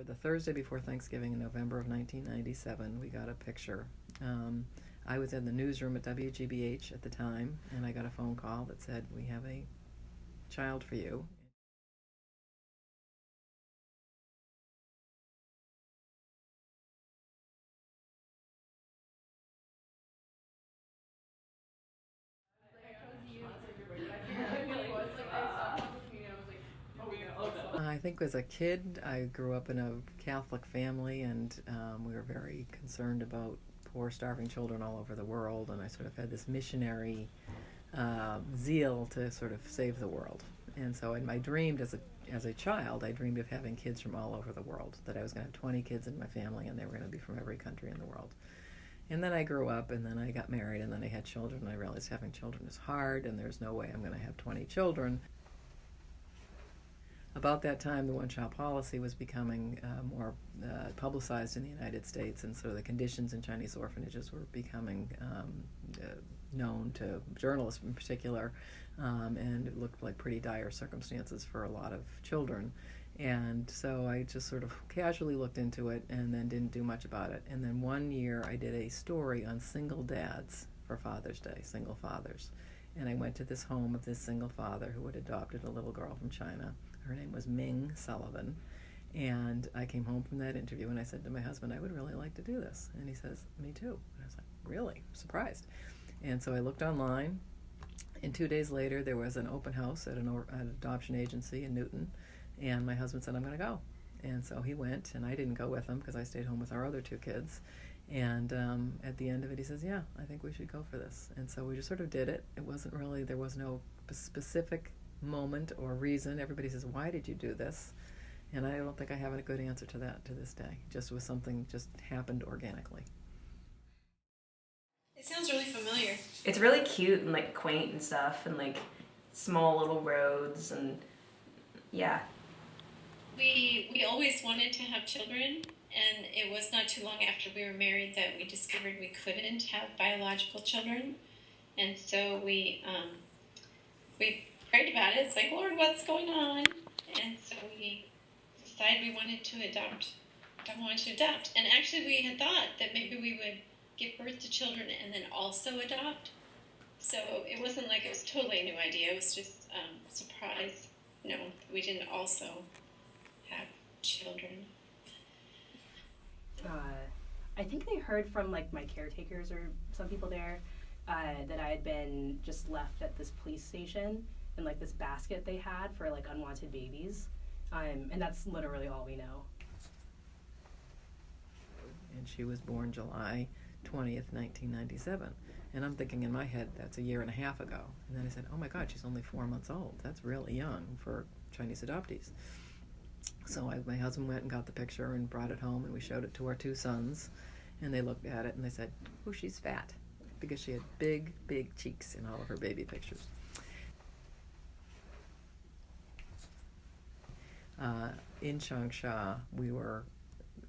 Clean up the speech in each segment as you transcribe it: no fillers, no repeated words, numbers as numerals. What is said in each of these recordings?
the Thursday before Thanksgiving in November of 1997, we got a picture. I was in the newsroom at WGBH at the time, and I got a phone call that said, "We have a child for you." I think as a kid, I grew up in a Catholic family, and we were very concerned about poor, starving children all over the world. And I sort of had this missionary zeal to sort of save the world. And so, I dreamed as a child, I dreamed of having kids from all over the world. That I was going to have 20 kids in my family, and they were going to be from every country in the world. And then I grew up, and then I got married, and then I had children. And I realized having children is hard, and there's no way I'm going to have 20 children. About that time, the one-child policy was becoming more publicized in the United States, and so the conditions in Chinese orphanages were becoming known to journalists in particular, and it looked like pretty dire circumstances for a lot of children. And so I just sort of casually looked into it and then didn't do much about it. And then one year I did a story on single dads for Father's Day, single fathers. And I went to this home of this single father who had adopted a little girl from China. Her name was Ming Sullivan. And I came home from that interview and I said to my husband, "I would really like to do this." And he says, "Me too." And I was like, "Really?" Surprised. And so I looked online, and 2 days later there was an open house at an adoption agency in Newton. And my husband said, "I'm going to go." And so he went, and I didn't go with him because I stayed home with our other two kids. And at the end of it, he says, "Yeah, I think we should go for this." And so we just sort of did it. It wasn't really, there was no specific moment or reason. Everybody says, "Why did you do this?" And I don't think I have a good answer to that to this day. Just was something just happened organically. It sounds really familiar. It's really cute and like quaint and stuff, and like small little roads, and yeah. We always wanted to have children, and it was not too long after we were married that we discovered we couldn't have biological children, and so we prayed about it. It's like, "Lord, what's going on?" And so we decided we wanted to adopt. Don't want to adopt, and actually we had thought that maybe we would give birth to children and then also adopt. So it wasn't like it was totally a new idea. It was just a surprise. No, we didn't also have children. I think they heard from like my caretakers or some people there that I had been just left at this police station in like this basket they had for like unwanted babies, and that's literally all we know. And she was born July 20th, 1997. And I'm thinking in my head, that's a year and a half ago. And then I said, "Oh my God, she's only 4 months old. That's really young for Chinese adoptees." So my husband went and got the picture and brought it home, and we showed it to our two sons. And they looked at it and they said, "Oh, she's fat," because she had big, big cheeks in all of her baby pictures. In Changsha, we were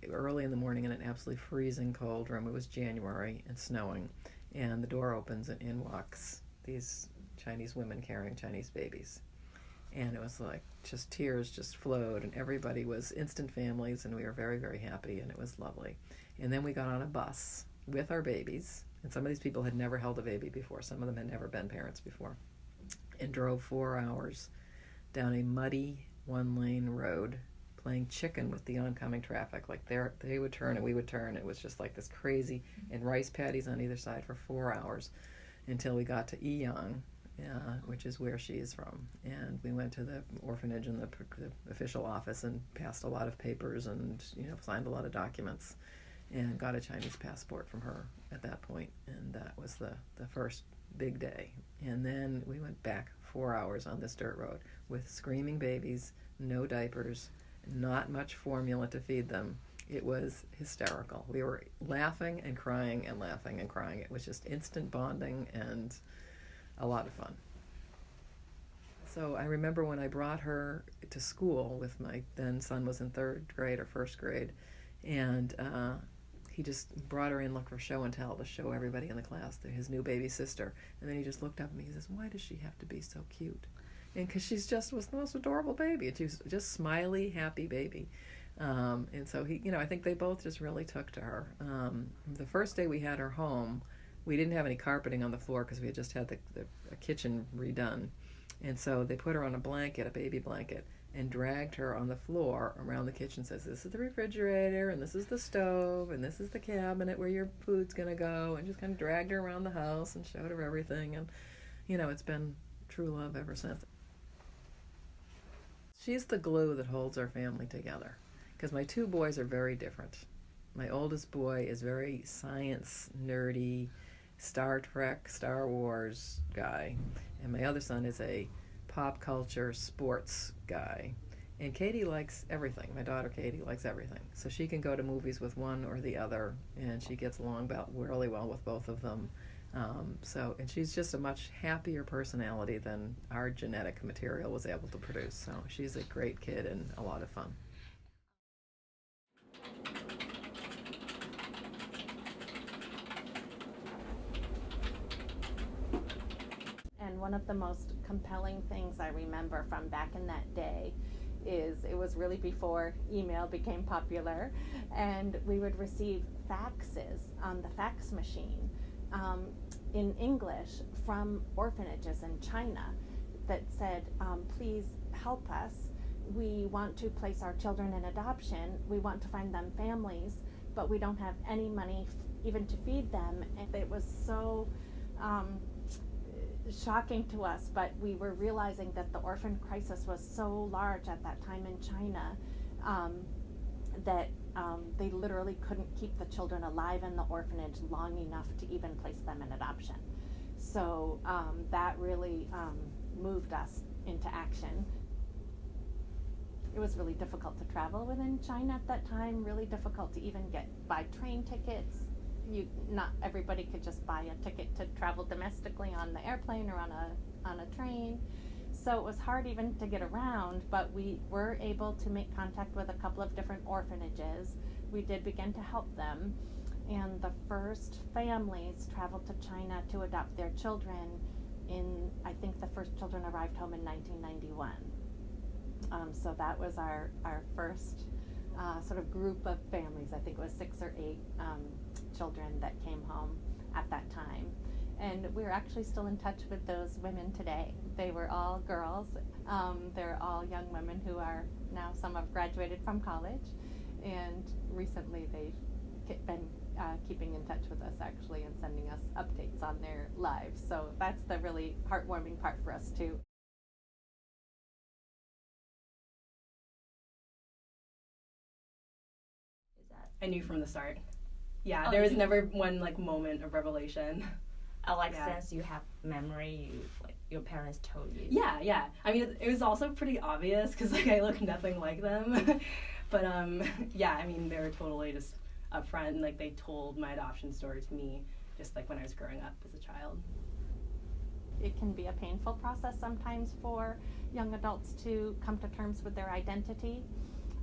early in the morning in an absolutely freezing cold room. It was January and snowing, and the door opens and in walks these Chinese women carrying Chinese babies. And it was like just tears just flowed, and everybody was instant families, and we were very, very happy, and it was lovely. And then we got on a bus with our babies, and some of these people had never held a baby before. Some of them had never been parents before, and drove 4 hours down a muddy one-lane road, playing chicken with the oncoming traffic. Like they would turn and we would turn. It was just like this crazy, and rice paddies on either side for 4 hours until we got to Eyang, which is where she is from. And we went to the orphanage and the official office and passed a lot of papers and signed a lot of documents and got a Chinese passport from her at that point. And that was the first big day. And then we went back 4 hours on this dirt road with screaming babies, no diapers, not much formula to feed them. It was hysterical. We were laughing and crying and laughing and crying. It was just instant bonding and a lot of fun. So I remember when I brought her to school with my then son was in third grade or first grade, and he just brought her in, looked for show and tell to show everybody in the class his new baby sister. And then he just looked up at me, he says, "Why does she have to be so cute?" And because she's just was the most adorable baby. And she was just smiley, happy baby. And so I think they both just really took to her. The first day we had her home, we didn't have any carpeting on the floor because we had just had the kitchen redone. And so they put her on a blanket, a baby blanket, and dragged her on the floor around the kitchen. Says, this is the refrigerator, and this is the stove, and this is the cabinet where your food's going to go, and just kind of dragged her around the house and showed her everything. And, it's been true love ever since. She's the glue that holds our family together, because my two boys are very different. My oldest boy is very science, nerdy, Star Trek, Star Wars guy, and my other son is a pop culture sports guy. And Katie likes everything. My daughter Katie likes everything. So she can go to movies with one or the other, and she gets along really well with both of them. And she's just a much happier personality than our genetic material was able to produce. So she's a great kid and a lot of fun. And one of the most compelling things I remember from back in that day is it was really before email became popular, and we would receive faxes on the fax machine in English from orphanages in China that said, please help us. We want to place our children in adoption. We want to find them families, but we don't have any money even to feed them. And it was so shocking to us, but we were realizing that the orphan crisis was so large at that time in China that they literally couldn't keep the children alive in the orphanage long enough to even place them in adoption. So that really moved us into action. It was really difficult to travel within China at that time, really difficult to even buy train tickets. Not everybody could just buy a ticket to travel domestically on the airplane or on a train. So it was hard even to get around, but we were able to make contact with a couple of different orphanages. We did begin to help them, and the first families traveled to China to adopt their children I think the first children arrived home in 1991. So that was our first sort of group of families. I think it was 6 or 8 children that came home at that time. And we're actually still in touch with those women today. They were all girls. They're all young women who are now, some have graduated from college, and recently they've been keeping in touch with us actually and sending us updates on their lives. So that's the really heartwarming part for us too. I knew from the start. Yeah, there was never one moment of revelation. Since you have memory, your parents told you. Yeah. I mean, it was also pretty obvious because I look nothing like them. But they were totally just upfront, and they told my adoption story to me just when I was growing up as a child. It can be a painful process sometimes for young adults to come to terms with their identity.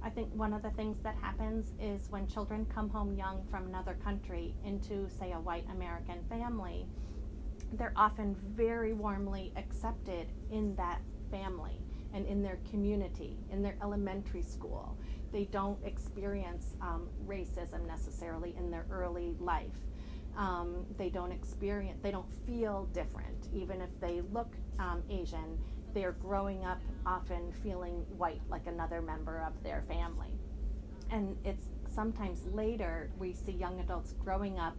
I think one of the things that happens is when children come home young from another country into, say, a white American family, they're often very warmly accepted in that family and in their community, in their elementary school. They don't experience racism necessarily in their early life. They don't feel different, even if they look Asian. They're growing up often feeling white, like another member of their family. And it's sometimes later we see young adults growing up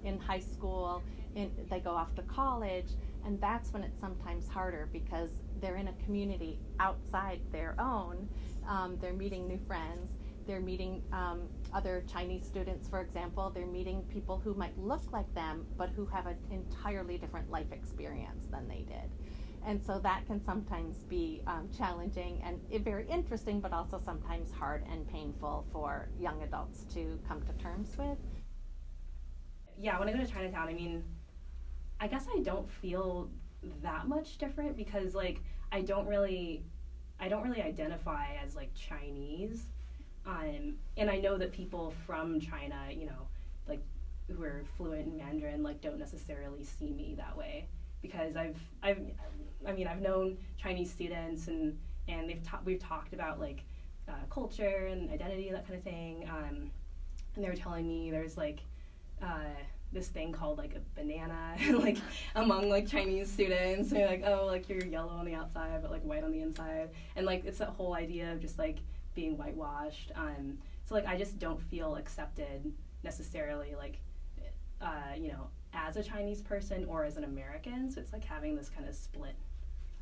in high school, they go off to college, and that's when it's sometimes harder because they're in a community outside their own. They're meeting new friends. They're meeting other Chinese students, for example. They're meeting people who might look like them, but who have an entirely different life experience than they did. And so that can sometimes be challenging and very interesting, but also sometimes hard and painful for young adults to come to terms with. Yeah, when I go to Chinatown, I guess I don't feel that much different because I don't really identify as Chinese, and I know that people from China, who are fluent in Mandarin, don't necessarily see me that way because I've known Chinese students and we've talked about culture and identity, that kind of thing. And they were telling me there's like this thing called like a banana, like among like Chinese students. And they're like, oh, like you're yellow on the outside, but like white on the inside. And like it's that whole idea of just like being whitewashed. So like I just don't feel accepted necessarily, like as a Chinese person or as an American. So it's like having this kind of split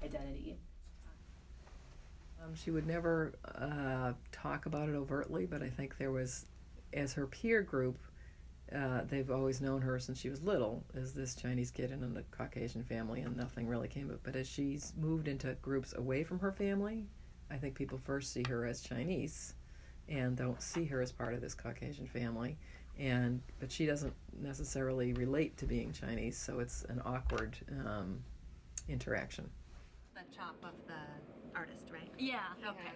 identity. She would never talk about it overtly, but I think there was, as her peer group, they've always known her since she was little as this Chinese kid in a Caucasian family, and nothing really came of it. But as she's moved into groups away from her family, I think people first see her as Chinese and don't see her as part of this Caucasian family. But she doesn't necessarily relate to being Chinese, so it's an awkward interaction. The chop of the artist, right? Yeah. Okay.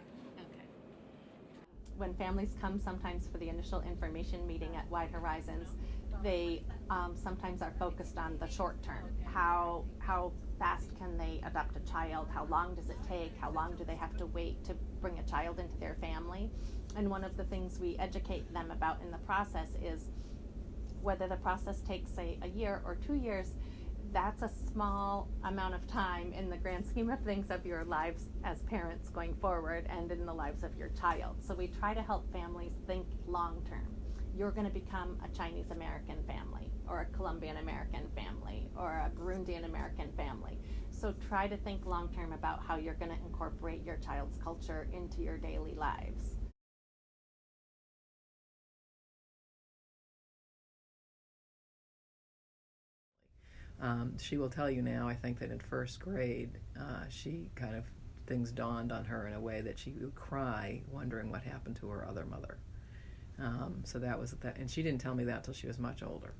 When families come sometimes for the initial information meeting at Wide Horizons, they sometimes are focused on the short term. How fast can they adopt a child? How long does it take? How long do they have to wait to bring a child into their family? And one of the things we educate them about in the process is whether the process takes, say, a year or 2 years, that's a small amount of time in the grand scheme of things of your lives as parents going forward and in the lives of your child. So we try to help families think long term. You're going to become a Chinese American family or a Colombian American family or a Burundian American family. So try to think long term about how you're going to incorporate your child's culture into your daily lives. She will tell you now, I think, that in first grade, she kind of, things dawned on her in a way that she would cry wondering what happened to her other mother. So that was that, and she didn't tell me that till she was much older.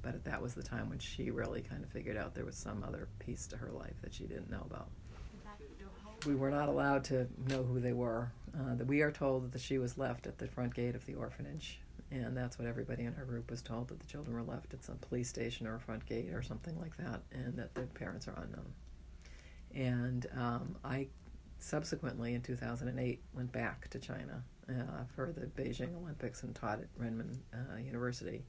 But that was the time when she really kind of figured out there was some other piece to her life that she didn't know about. We were not allowed to know who they were. That we are told that she was left at the front gate of the orphanage. And that's what everybody in our group was told, that the children were left at some police station or a front gate or something like that, and that the parents are unknown. And I subsequently, in 2008, went back to China for the Beijing Olympics and taught at Renmin University.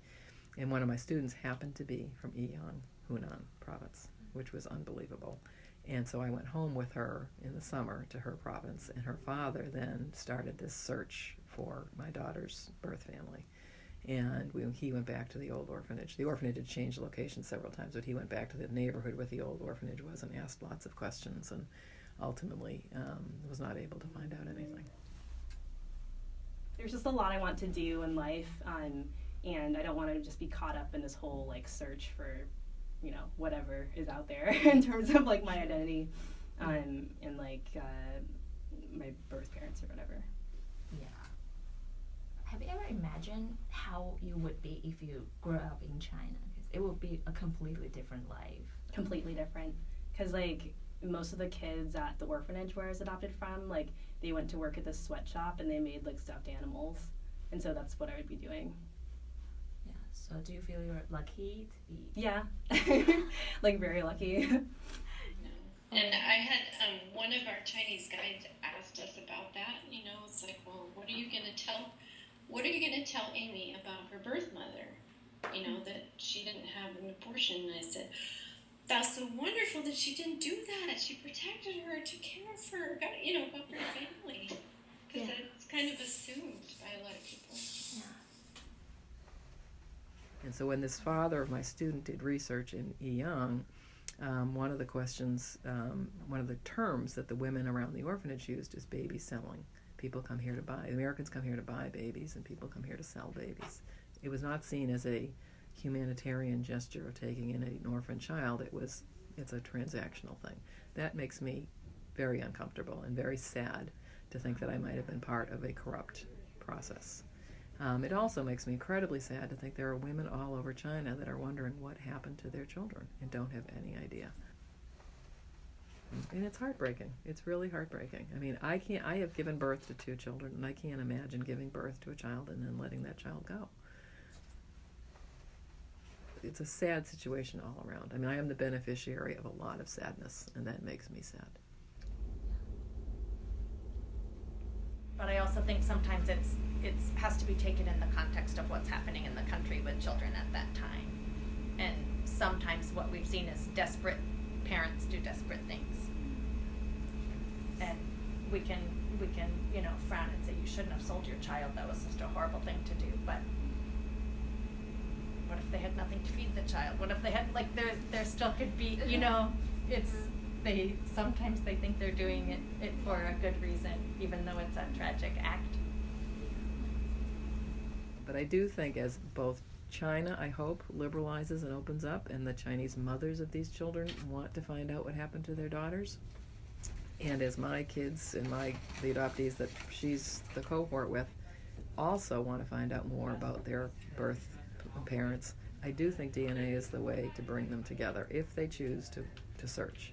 And one of my students happened to be from Yiyang, Hunan province, which was unbelievable. And so I went home with her in the summer to her province, and her father then started this search for my daughter's birth family. And he went back to the old orphanage. The orphanage had changed location several times, but he went back to the neighborhood where the old orphanage was and asked lots of questions, and ultimately was not able to find out anything. There's just a lot I want to do in life, and I don't want to just be caught up in this whole like search for, whatever is out there in terms of like my identity, and like my birth parents or whatever. Yeah. Have you ever imagined how you would be if you grew up in China? Because it would be a completely different life. Completely different. Because like most of the kids at the orphanage where I was adopted from, like they went to work at this sweatshop and they made like stuffed animals, and so that's what I would be doing. Yeah. So do you feel you're lucky to be? Yeah, like very lucky. And I had one of our Chinese guides asked us about that. It's like, well, what are you going to tell Amy about her birth mother? That she didn't have an abortion. And I said, that's so wonderful that she didn't do that. She protected her, took care of her, got her family. Because it's kind of assumed by a lot of people. Yeah. And so when this father of my student did research in Yiyang, one of the questions, one of the terms that the women around the orphanage used is baby selling. People come here to buy, Americans come here to buy babies, and people come here to sell babies. It was not seen as a humanitarian gesture of taking in an orphan child. It's a transactional thing. That makes me very uncomfortable and very sad to think that I might have been part of a corrupt process. It also makes me incredibly sad to think there are women all over China that are wondering what happened to their children and don't have any idea. And it's heartbreaking. It's really heartbreaking. I mean, I have given birth to 2 children, and I can't imagine giving birth to a child and then letting that child go. It's a sad situation all around. I mean, I am the beneficiary of a lot of sadness, and that makes me sad. But I also think sometimes it's has to be taken in the context of what's happening in the country with children at that time. And sometimes what we've seen is desperate parents do desperate things. And we can frown and say you shouldn't have sold your child, that was such a horrible thing to do, but what if they had nothing to feed the child? What if they had, like, there still could be, sometimes they think they're doing it for a good reason, even though it's a tragic act. But I do think as both China, I hope, liberalizes and opens up, and the Chinese mothers of these children want to find out what happened to their daughters, and as my kids and the adoptees that she's the cohort with also want to find out more about their birth parents, I do think DNA is the way to bring them together if they choose to search.